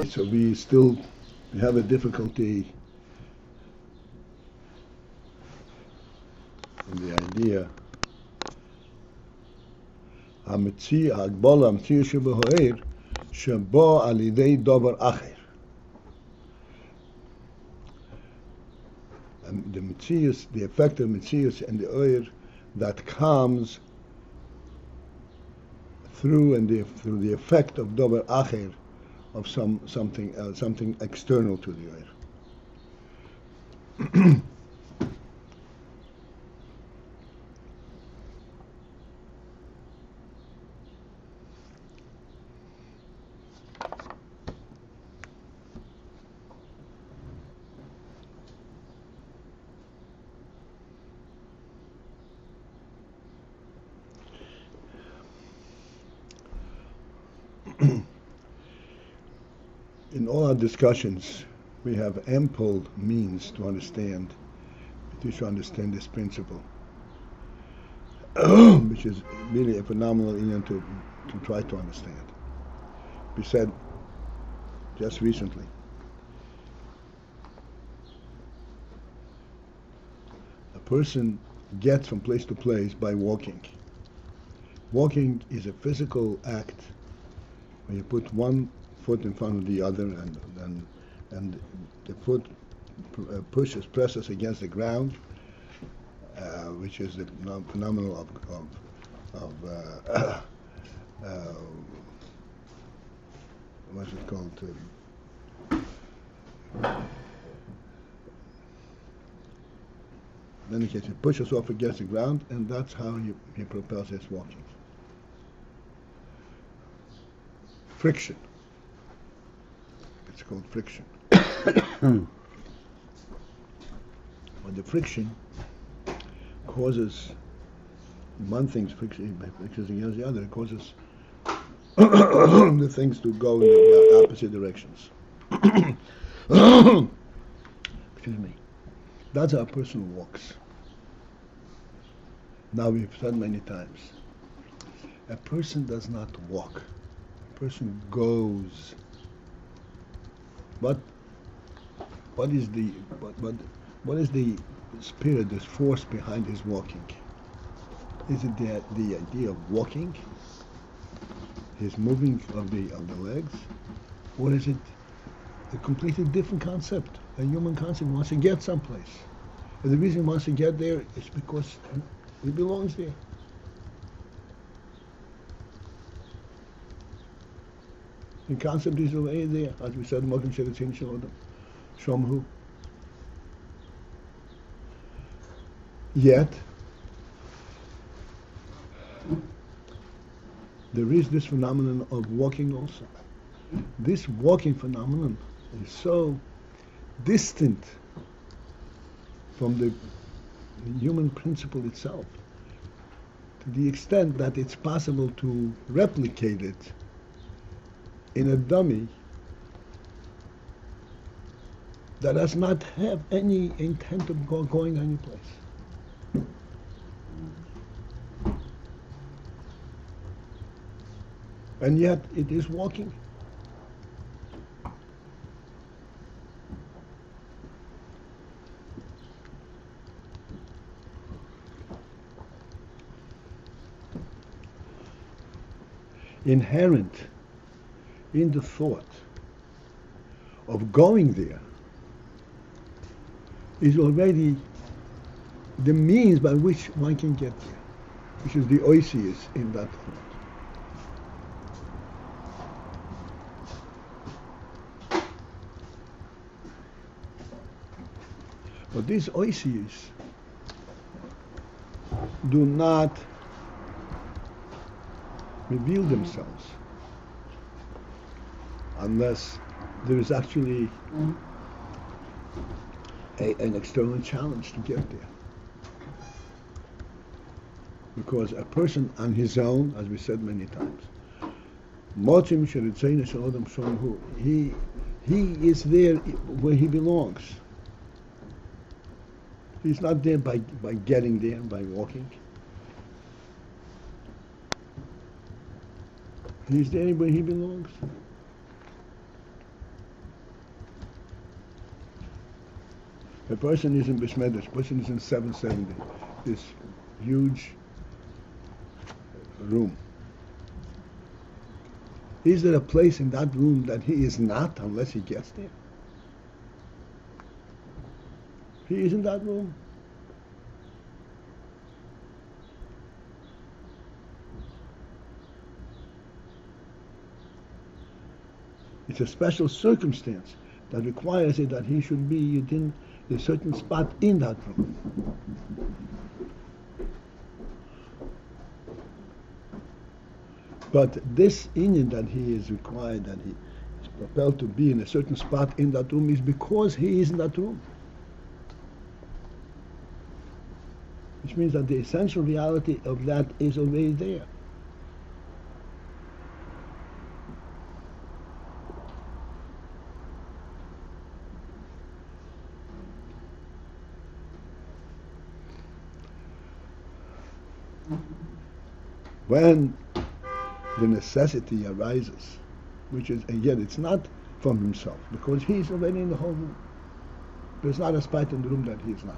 So we still have a difficulty in the idea ha-hagbalah שבהוער שבו על ידי דבר אחר. The metzius, the effect of metzius and the oir that comes through the effect of davar acher, of something external to the oir. In all our discussions, we have ample means to understand this principle, which is really a phenomenal Ayin to try to understand. We said just recently, a person gets from place to place by walking. Walking is a physical act where you put one foot in front of the other, and the foot presses against the ground, which is the phenomenon of what's it called? Then he pushes off against the ground, and that's how he propels his walking. Friction. It's called friction. But the friction causes one thing's friction against the other. It causes the things to go in the opposite directions. Excuse me. That's how a person walks. Now we've said many times, a person does not walk. A person goes. What is the spirit, this force behind his walking? Is it the idea of walking, his moving of the legs, or is it a completely different concept, a human concept? He wants to get someplace, and the reason he wants to get there is because he belongs there. The concept is already there, as we said, Shomhu. Yet, there is this phenomenon of walking also. This walking phenomenon is so distant from the human principle itself, to the extent that it's possible to replicate it in a dummy that does not have any intent of going any place. And yet it is walking. Inherent in the thought of going there is already the means by which one can get there, which is the osiot in that thought. But these osios do not reveal themselves unless there is actually an external challenge to get there. Because a person on his own, as we said many times, he is there where he belongs. He's not there by getting there, by walking. He's there where he belongs. A person is in Bishmedesh, a person is in 770, this huge room. Is there a place in that room that he is not unless he gets there? He is in that room. It's a special circumstance that requires it that he should be within a certain spot in that room. But this Inyan that he is required, that he is propelled to be in a certain spot in that room, is because he is in that room. Which means that the essential reality of that is already there. When the necessity arises, which is, again, it's not from himself, because he is already in the whole room. There's not a spot in the room that he is not.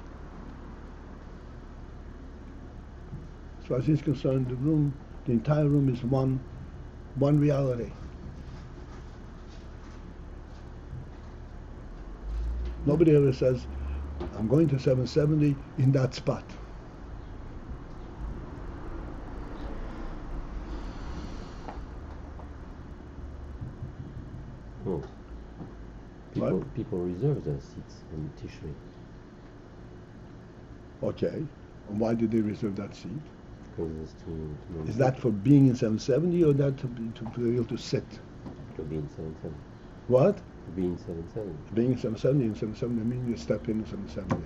As far as he's concerned, the room, the entire room is one reality. Nobody ever says, I'm going to 770 in that spot. People reserve their seats in Tishrei. Okay. And why did they reserve that seat? Because it's too Is that for being in 770 or that to be able to sit? To be in 770. What? To be in 770. Being in 770, in 770, I mean you step in 770.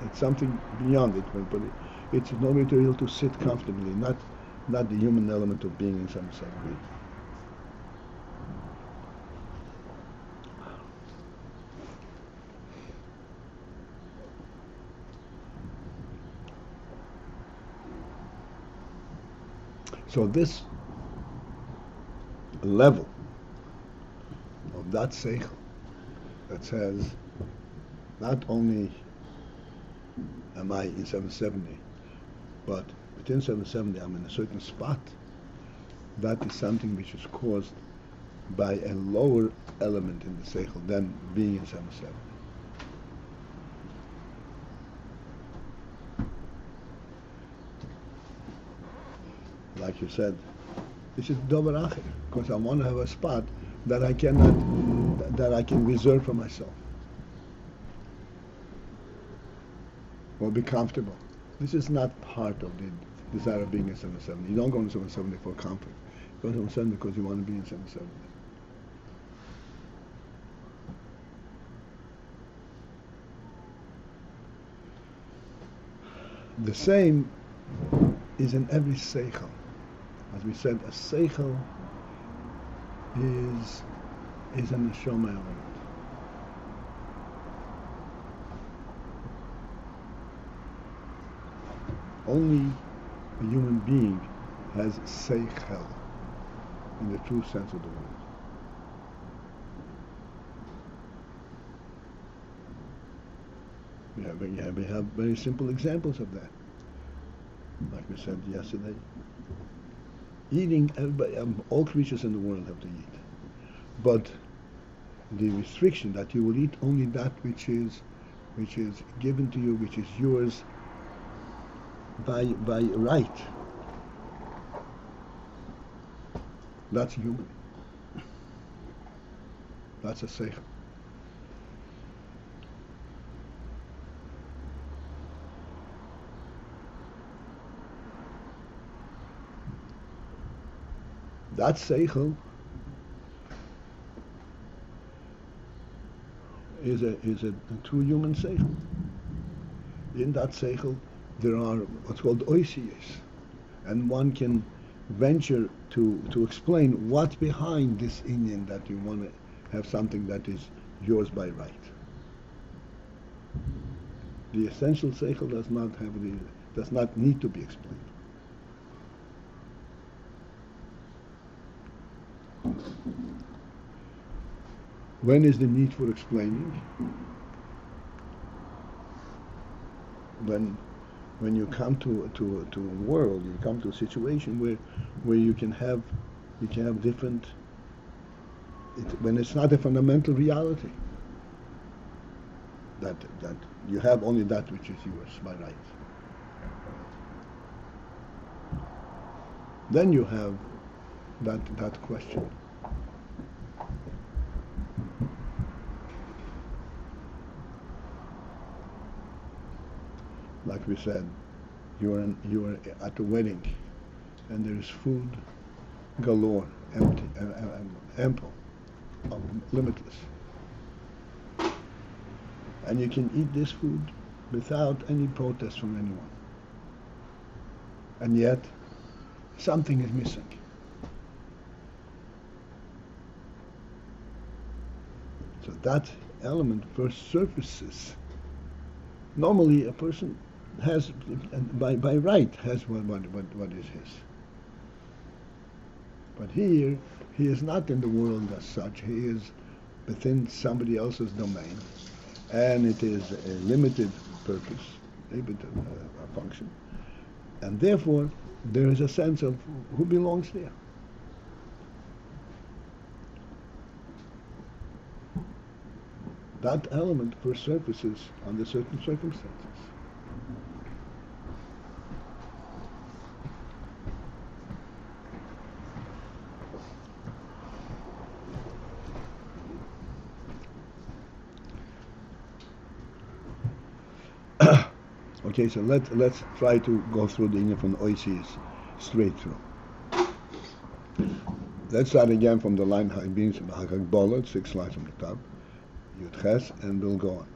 It's something beyond it, but it's in order to be able to sit comfortably, not the human element of being in 770. So this level of that seichel that says, not only am I in 770, but within 770 I'm in a certain spot, that is something which is caused by a lower element in the seichel than being in 770. Like you said, this is dover acher, because I want to have a spot that I can reserve for myself, or be comfortable. This is not part of the desire of being in 770. You don't go in 770 for comfort. You go in 770 because you want to be in 770. The same is in every seichel. As we said, a seichel is a neshama element. Only a human being has seichel in the true sense of the word. We have very simple examples of that. Like we said yesterday, eating, everybody, all creatures in the world have to eat, but the restriction that you will eat only that which is given to you, which is yours by right. That's human. That's a seichel. That seichel is a true human seichel. In that seichel, there are what's called osiot, and one can venture to explain what's behind this Inyan that you want to have something that is yours by right. The essential seichel does not need to be explained. When is the need for explaining? When you come to a world, you come to a situation where you can have different. When it's not a fundamental reality. That you have only that which is yours by right. Then you have that question. Like we said, you are at a wedding, and there is food galore, empty, ample, limitless, and you can eat this food without any protest from anyone. And yet, something is missing. So that element first surfaces. Normally, a person has, by right, has what is his. But here, he is not in the world as such. He is within somebody else's domain, and it is a limited purpose, limited function, and therefore there is a sense of who belongs there. That element first surfaces under certain circumstances. Okay, so let's try to go through the Inyan from osiot straight through. Let's start again from the line ha-hagbalah, 6 lines from the top. Ches, and we'll go on.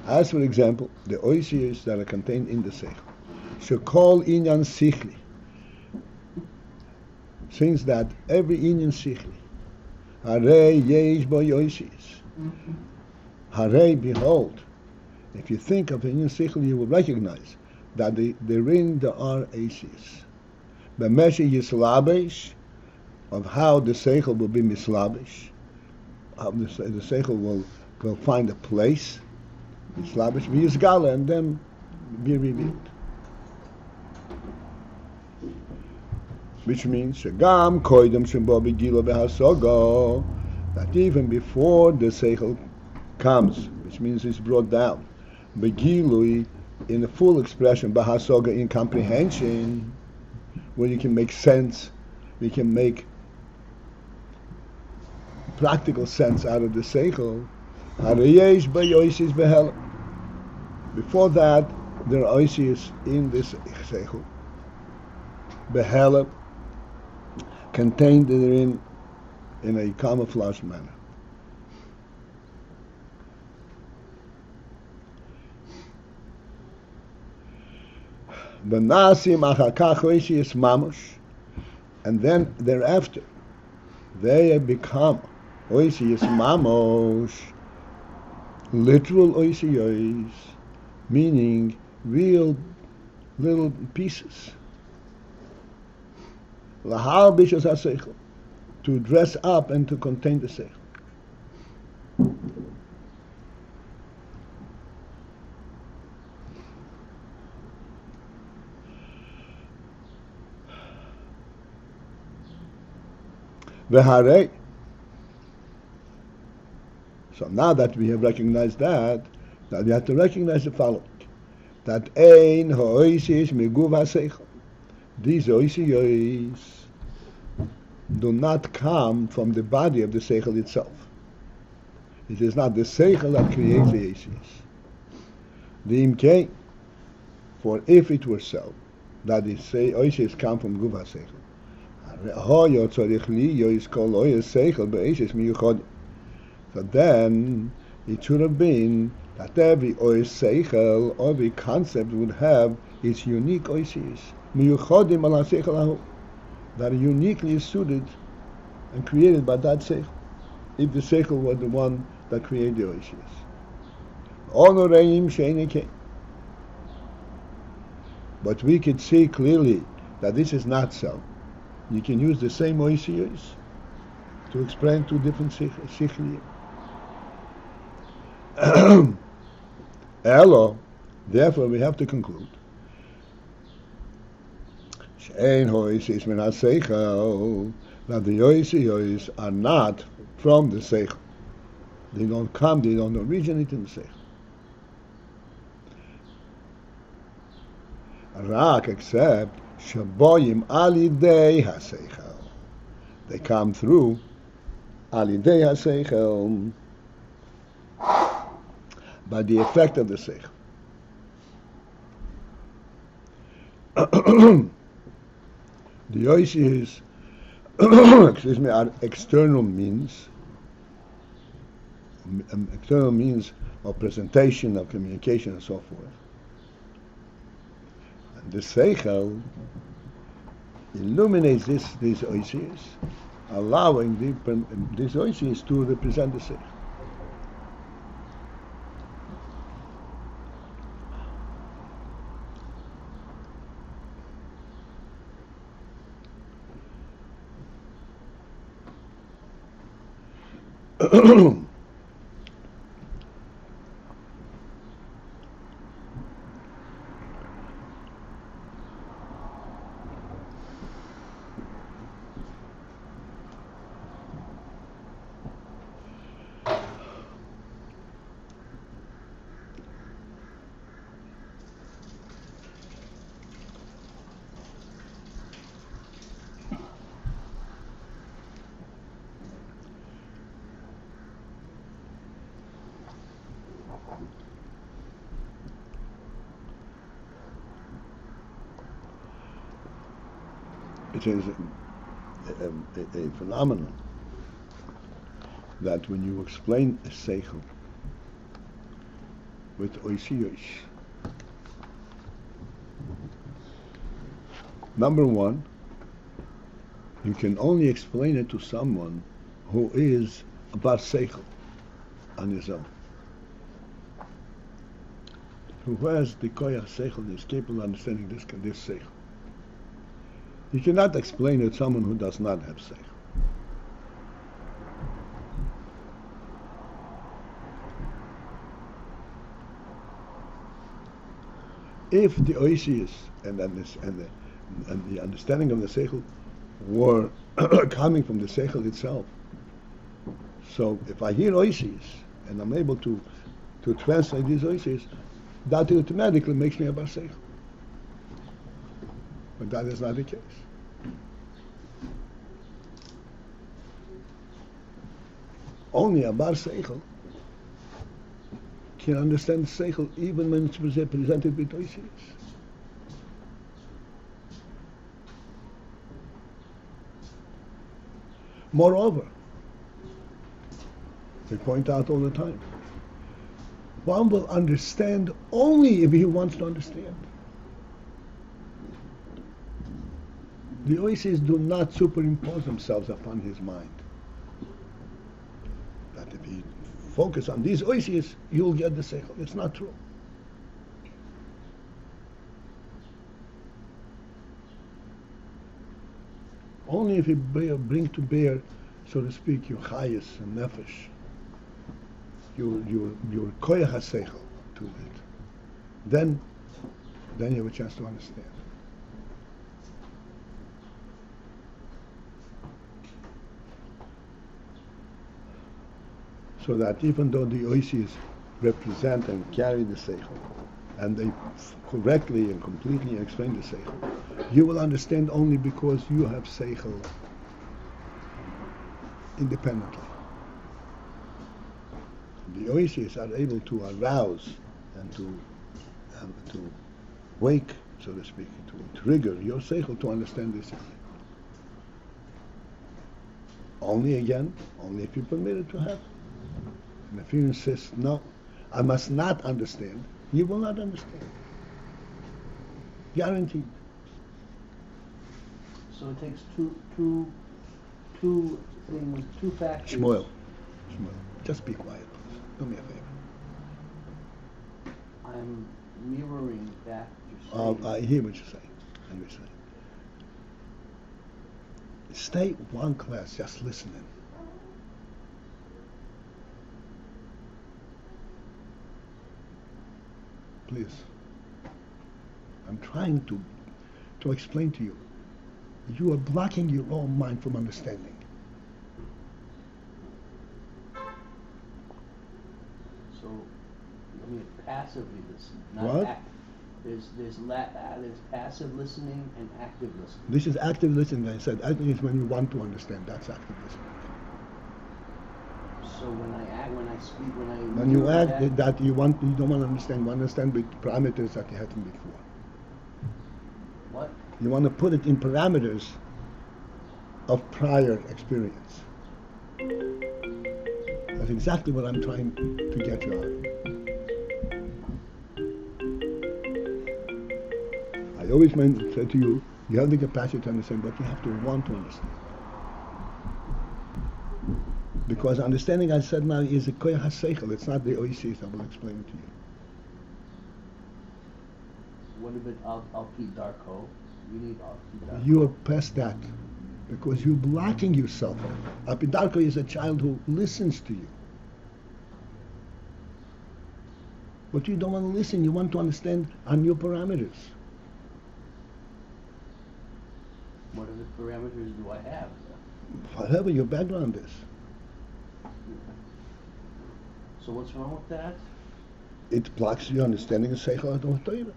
As for example, the osiots that are contained in the seichel. Shekol inyan sichli. Since that every inyan sichli, harei yesh bo osiots. Harei, behold, if you think of inyan sichli, you will recognize that therein there are osiots. B'meshe yislabesh, of how the seichel will be mislabish, how the seichel will find a place, mislabish, v'yizgala, and then be revealed. Which means, shagam koidem shembo begilo behasogo, that even before the seichel comes, which means it's brought down, begilui, in a full expression, behasoga, in comprehension, where you can make sense, you can make practical sense out of the seichel. Before that, there are oisios in this seichel, behela, contained therein in a camouflaged manner. And then thereafter, they become osios mamos, literal osios, meaning real little pieces. Lahal bishas ha-seichel, to dress up and to contain the seichel. V'harei. So now that we have recognized that, now we have to recognize the following: that ein ha'oisios miguv ha'seichel. These oisios do not come from the body of the seichel itself. It is not the seichel that creates the oisios. The imkei, for if it were so, that the oisios come from guv ha'seichel, so then it should have been that every ois seichel, every concept would have It's unique oisius, miyuchodim ala seichel ahu, that are uniquely suited and created by that seichel. If the seichel were the one that created the oisius. Onoreim sheinike. But we could see clearly that this is not so. You can use the same oisius to explain two different seichlim. Elo, therefore we have to conclude that the oisios are not from the seichel. They don't originate in the seichel. Rak, except shaboyim alidei haseichel. They come through alidei haseichel, by the effect of the seichel. The oisios, are external means of presentation, of communication, and so forth. And the seichel illuminates these oisios, allowing these oisios to represent the seichel. It is a phenomenon that when you explain a seichel with osiot, number one, you can only explain it to someone who is a bar seichel on his own, who has the koyach seichel, is capable of understanding this seichel. You cannot explain it to someone who does not have seichel. If the oisius and the understanding of the seichel were coming from the seichel itself, so if I hear oisius and I'm able to translate these oisius, that automatically makes me a bar seichel. But that is not the case. Only a bar seichel can understand seichel even when it's presented with oisios. Moreover, they point out all the time, one will understand only if he wants to understand. The oisios do not superimpose themselves upon his mind. That if he focus on these oisios, you'll get the seichel. It's not true. Only if you bring to bear, so to speak, your chayas and nefesh, your koyach seichel to it, then you have a chance to understand. So that even though the oisios represent and carry the seichel, and they correctly and completely explain the seichel, you will understand only because you have seichel independently. The oisios are able to arouse and to wake, so to speak, to trigger your seichel to understand this. Only if you permit it to happen. And if you insist, no, I must not understand, you will not understand. Guaranteed. So it takes two things, two factors. Shmuel, just be quiet, please. Do me a favor. I'm mirroring back what you're saying. I hear what you're saying. I hear what you're saying. Stay one class, just listening. Please. I'm trying to explain to you. You are blocking your own mind from understanding. So, I mean, passively listen, not What? There's passive listening and active listening. This is active listening. I said, I think it's when you want to understand. That's active listening. So when I speak, When you act that you don't want to understand. You understand with parameters that you hadn't before. What? You want to put it in parameters of prior experience. That's exactly what I'm trying to get you on. I always said to you, you have the capacity to understand, but you have to want to understand. Because understanding, I said now, is a koyach ha-seichel. It's not the osiot. I will explain it to you. What about al-pi darko? You need al-pi darko. You are past that. Because you're blocking yourself. Al-pi darko is a child who listens to you. But you don't want to listen. You want to understand on your parameters. What are the parameters do I have? Whatever your background is. So what's wrong with that? It blocks your understanding of Seichel Adon Torah.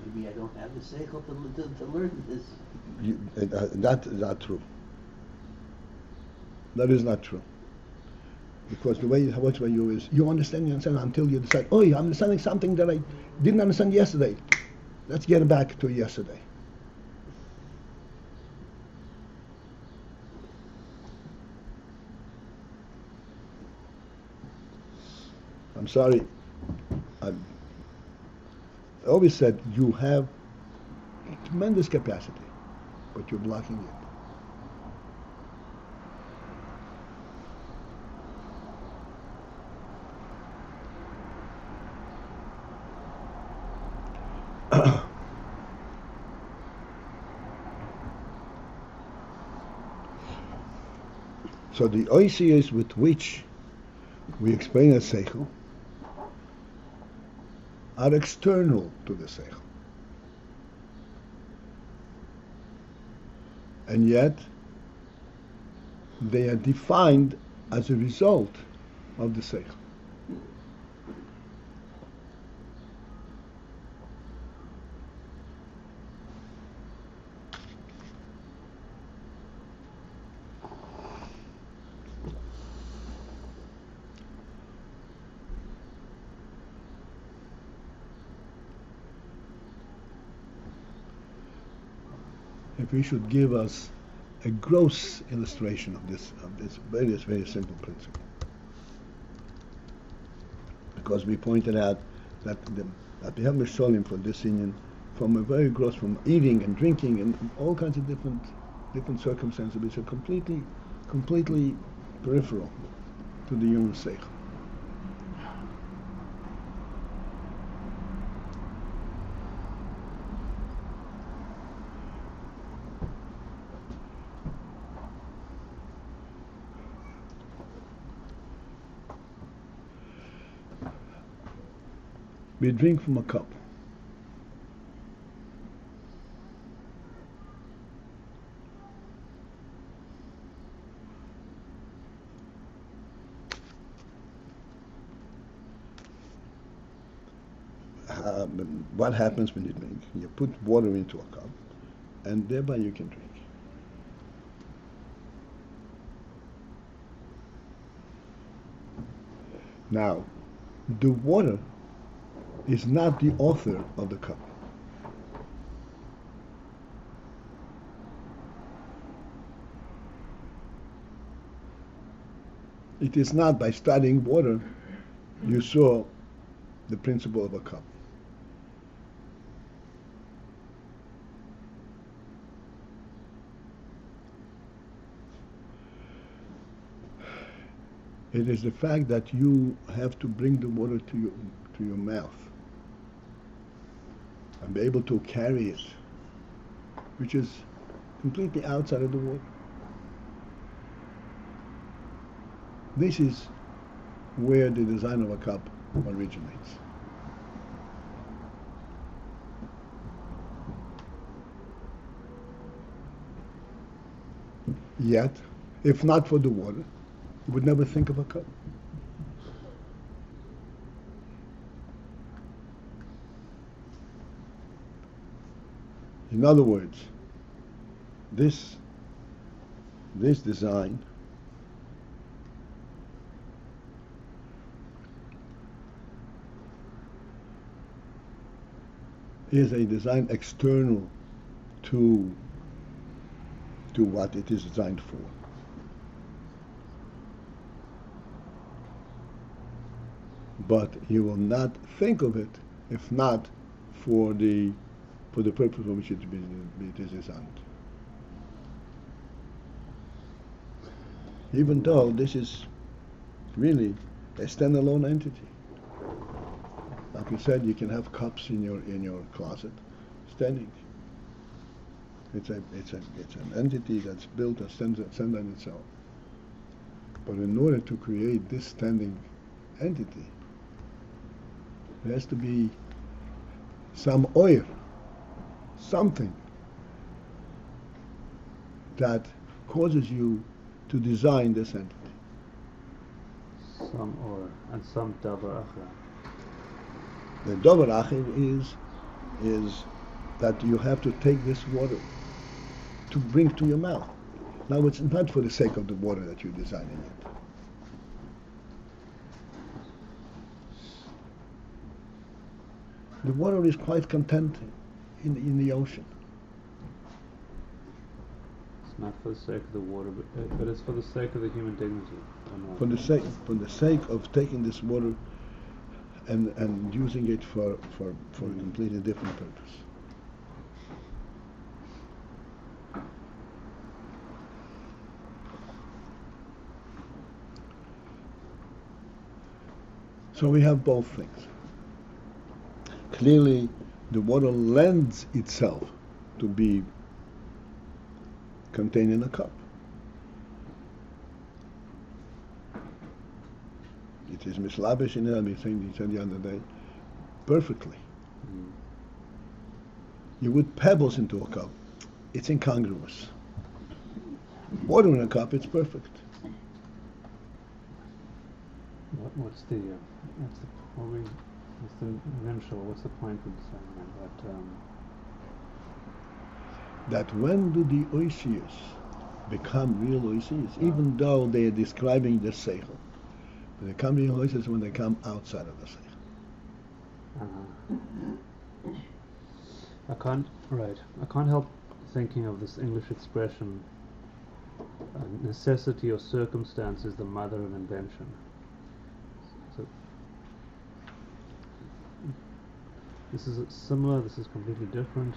Maybe I don't have the seichel to learn this. That is not true. That is not true. Because the way it works for you is you understand until you decide, oh, I'm understanding something that I didn't understand yesterday. Let's get it back to yesterday. I'm sorry. I always said you have tremendous capacity, but you're blocking it. So the osiot with which we explain a seichel are external to the seichel. And yet, they are defined as a result of the seichel. If we should give us a gross illustration of this very, very simple principle. Because we pointed out that we have Misholim for this union from a very gross, from eating and drinking and all kinds of different circumstances which are completely peripheral to the human seichel. We drink from a cup. What happens when you drink? You put water into a cup, and thereby you can drink. Now, the water is not the author of the cup. It is not by studying water you saw the principle of a cup. It is the fact that you have to bring the water to your mouth and be able to carry it, which is completely outside of the water. This is where the design of a cup originates. Yet, if not for the water, you would never think of a cup. In other words, this design is a design external to what it is designed for. But you will not think of it if not for the purpose for which it is designed. Even though this is really a standalone entity. Like you said, you can have cups in your closet standing. It's an entity that's built and stands on itself. But in order to create this standing entity, there has to be some oil, something that causes you to design this entity. Some or and some davar achra. The davar achir is that you have to take this water to bring to your mouth. Now it's not for the sake of the water that you're designing it. The water is quite content in the ocean. It's not for the sake of the water, but it's for the sake of the human dignity. For the sake of taking this water and using it for a completely different purpose. So we have both things. Clearly, the water lends itself to be contained in a cup. It is mislabish in it, he said the other day, perfectly. You would pebbles into a cup, it's incongruous. Water in a cup, it's perfect. What's the eventual? What's the point of saying that? That when do the osiot become real osiot, even though they are describing the seichel, they come real osiot when they come outside of the seichel. I can't help thinking of this English expression: necessity or circumstance is the mother of invention. So this is similar. This is completely different.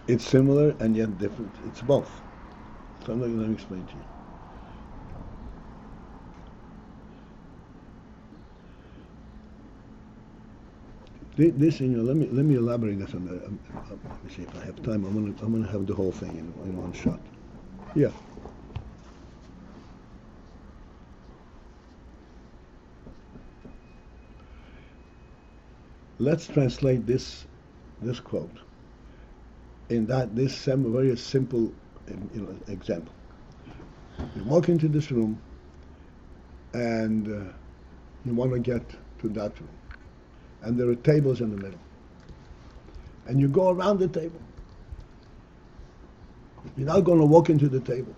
It's similar and yet different. It's both. So I'm not going to explain to you. This, let me elaborate this on let me see if I have time. I'm gonna have the whole thing in one shot. Yeah. Let's translate this quote in this very simple example. You walk into this room and you want to get to that room, and there are tables in the middle, and you go around the table. You're not going to walk into the table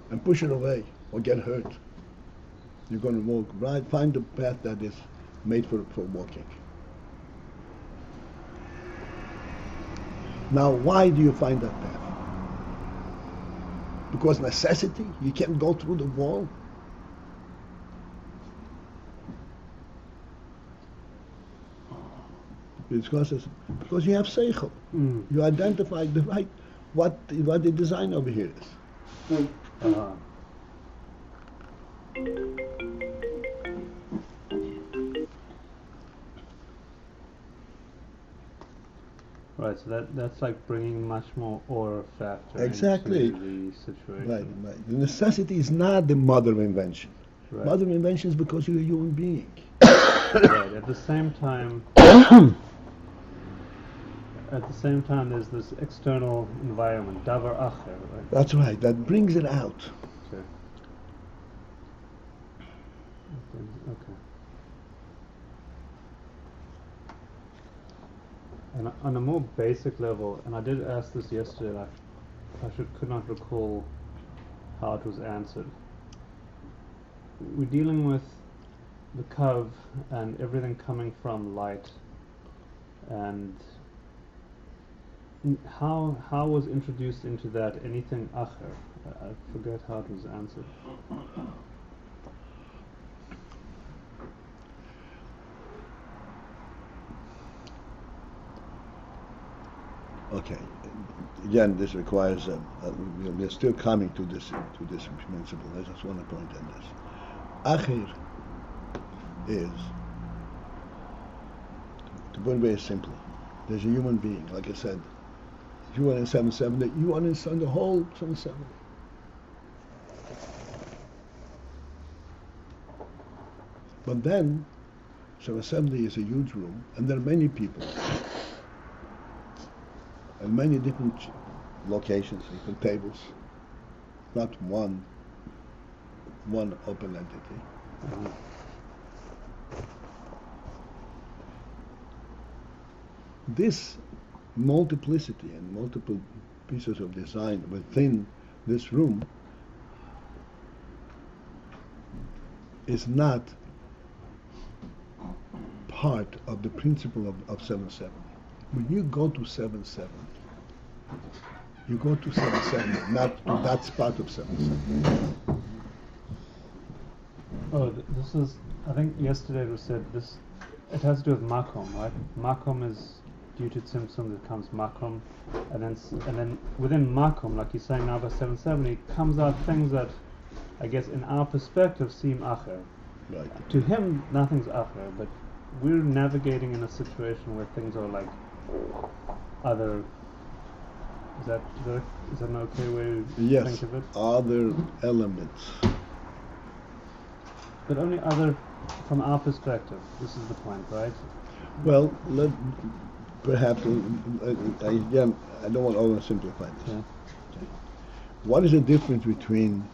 and push it away or get hurt. You're going to walk right, find the path that is made for walking. Now, why do you find that path? Because necessity, you can't go through the wall. Because you have seichel. You identify the right what the design over here is. Right, so that's like bringing much more aura factor Exactly. into the situation. Right. The necessity is not the mother of invention. Right. Mother of invention is because you're a human being. Right. At the same time, there's this external environment, davar acher, right? That's right. That brings it out. Okay. Okay. And on a more basic level, and I did ask this yesterday, could not recall how it was answered. We're dealing with the kav and everything coming from light, and how was introduced into that anything acher? I forget how it was answered. Okay. Again, this requires we're still coming to this principle. I just want to point on this. Acher is, to put it very simply, there's a human being. Like I said, if you are in 770, you are in the whole 770. But then, 770 is a huge room, and there are many people. And many different locations, different tables, not one open entity. This multiplicity and multiple pieces of design within this room is not part of the principle of 770. When you go to 770, you go to 770, not to that spot of 770. Oh, this is, I think yesterday it was said, it has to do with makom, right? Makom is due to tzimtzum that comes makom, and then within makom, like you're saying now by 770, comes out things that, I guess in our perspective, seem acher. Right. To him, nothing's acher, but we're navigating in a situation where things are like other. Is that an okay way to think of it? Yes, other elements. But only other from our perspective. This is the point, right? Well, perhaps again, I don't want to oversimplify this. Yeah. What is the difference between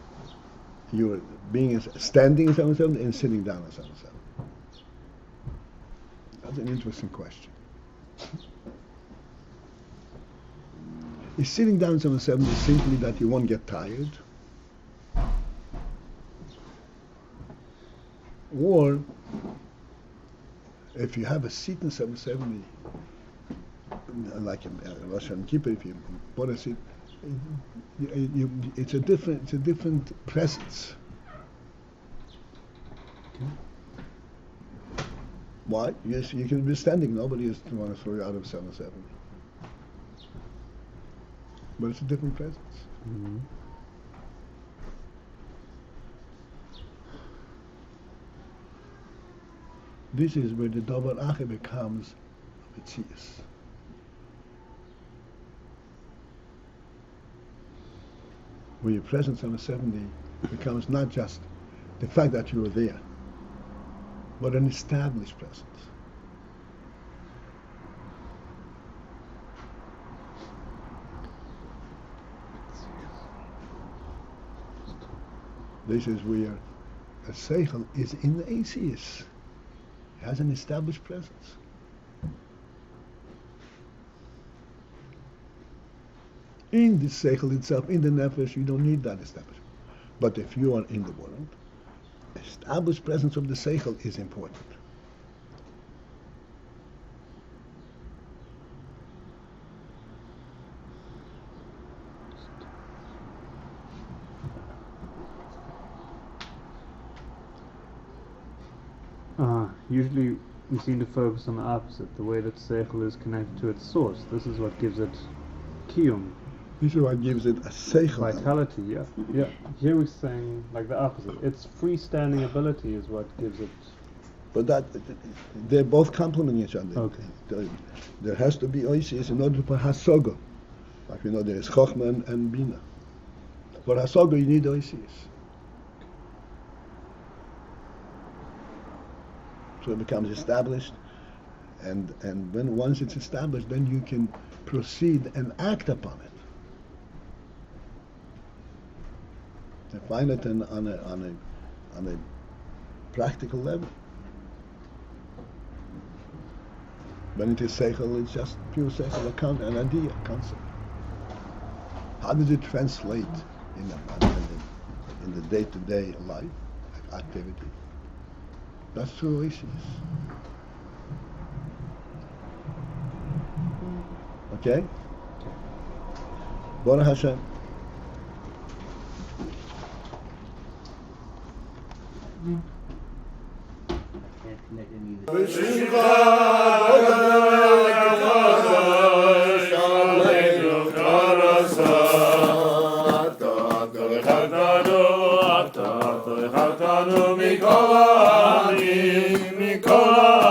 you being standing in 770 and sitting down in 770? That's an interesting question. Is sitting down in 770 simply that you won't get tired? Or if you have a seat in 770, like a Russian keeper, if you bought a seat, it's a different presence. Why? Yes, you can be standing. Nobody is going to throw you out of 770. But it's a different presence. Mm-hmm. This is where the davar acher becomes mitzias. Where your presence on the 70 becomes not just the fact that you are there, but an established presence. This is where a seichel is in the ACS. It has an established presence. In the seichel itself, in the nefesh, you don't need that establishment. But if you are in the world, established presence of the seichel is important. Usually we seem to focus on the opposite, the way that seichel is connected to its source. This is what gives it kiyum, This is what gives it a seichel. vitality. Yeah. Here we're saying like the opposite. Its freestanding ability is what gives it. But that they're both complementing each other. Okay. There has to be oisius in order to put hasoga. Like we know there is chochma and bina. For hasoga you need oisius. So it becomes established, and when once it's established, then you can proceed and act upon it. Define it on a practical level. When it is seichel, it's just pure seichel, an idea, concept. How does it translate in the day-to-day life, activity? That's true oasis. Okay? Baruch Hashem. Can't connect any of Mikol